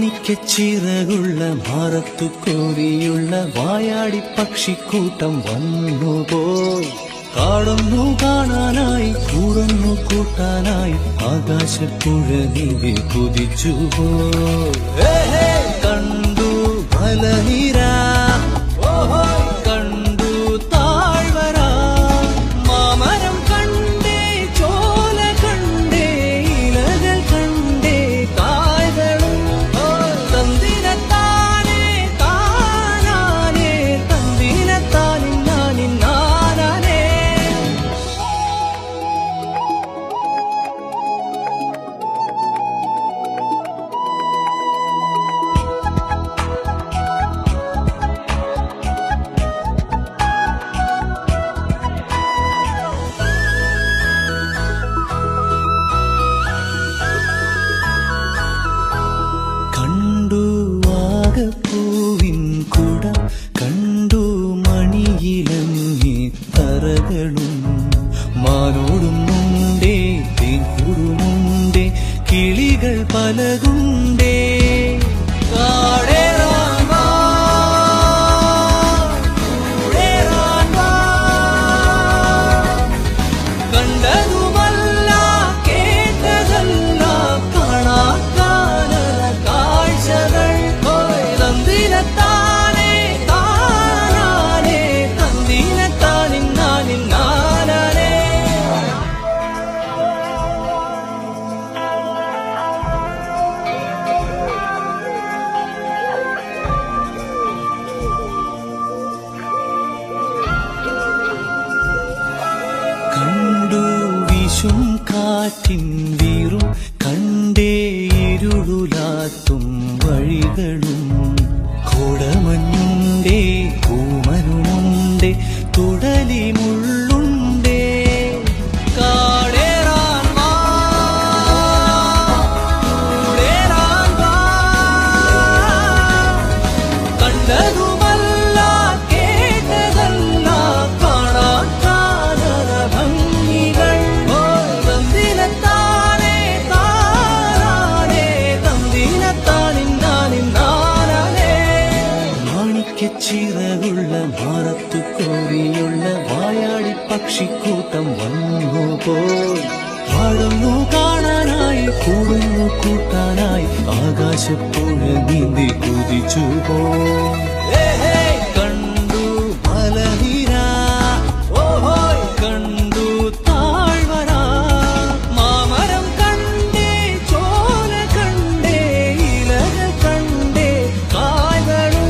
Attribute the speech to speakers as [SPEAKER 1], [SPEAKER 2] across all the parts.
[SPEAKER 1] മാണിക്യച്ചിറകുള്ള ഭാരത്തു കോരിയുള്ള വായാടി പക്ഷിക്കൂട്ടം വന്നുപോയി. കാടൊന്നു കാണാനായി കൂടുന്നു കൂട്ടാനായി ആകാശപ്പുഴ നീവി കുതിച്ചുപോയി. കണ്ടു മലനിര, കണ്ടു താഴ്വര, മാമരം കണ്ടേ, ചോല കണ്ടേ, ഇലകൾ കണ്ടേ, കായകളും തന്തിനത്താനേ താനാനേ, തന്തിനത്താനിന്നാനിന്നാനേ. പൂവിൻ കുടം കണ്ടു, മണിയിലങ്ങി തറകളും മാനോടും മുണ്ടേ, തേൻകൂടുമുണ്ടേ, കിളികൾ പലതുണ്ടേ. കാറ്റിൻ വീറും കണ്ടേ, ഇരുളുലാത്തും വഴികളും കോടമഞ്ഞുണ്ടേ, കൂമനുമുണ്ടേ, തുടലി മുള്ളുണ്ടേ. കണ്ടതുമല്ല കേട്ടതല്ല കാണാക്കാനര ഭംഗികൾ. ചിറകുള്ള ഭാരത്തു കോരിയുള്ള വായാടി പക്ഷിക്കൂട്ടം വന്നുപോയി. പാടുന്നു കാണാനായി കൂടുന്നു കൂട്ടാനായി ആകാശപ്പുഴ നീന്തി കുതിച്ചുപോയി. കണ്ടു മലനിര, കണ്ടു താഴ്വര, മാമരം കണ്ടേ, ചോല കണ്ടേ, ഇലകൾ കണ്ടേ, കായകളും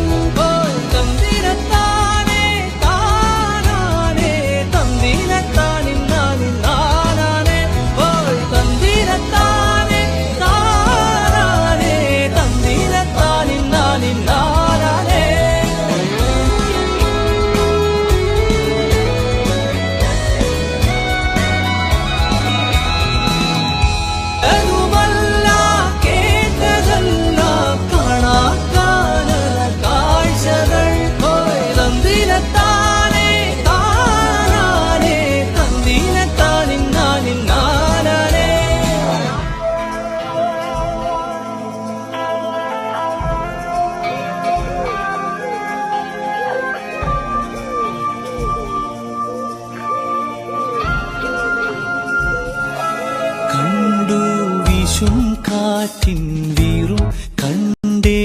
[SPEAKER 1] കാറ്റിൻ വീറും കണ്ടേ,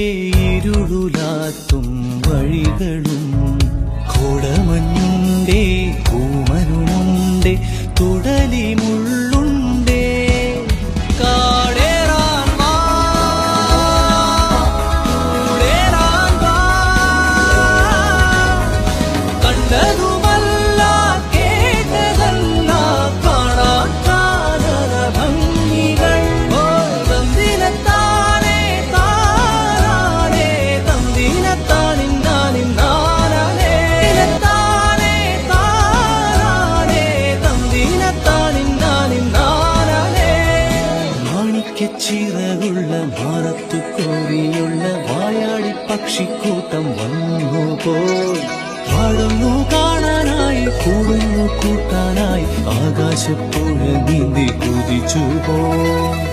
[SPEAKER 1] ഇരുളുലാത്തും വഴികളും കോടമഞ്ഞുണ്ടേ, കൂമനുമുണ്ടേ, തുടലി മുള്ളുണ്ടേ. കണ്ടതുമല്ല കേട്ടതല്ല കാണാക്കാനര ഭംഗികൾ. ചിറകുള്ള ഭാരത്തു കോരിയുള്ള വായാടി പക്ഷിക്കൂട്ടം വന്നുപോയി. പാടുന്നു കാണാനായി കൂടുന്നു കൂട്ടാനായി ആകാശപ്പുഴ നീന്തി കുതിച്ചുപോയി.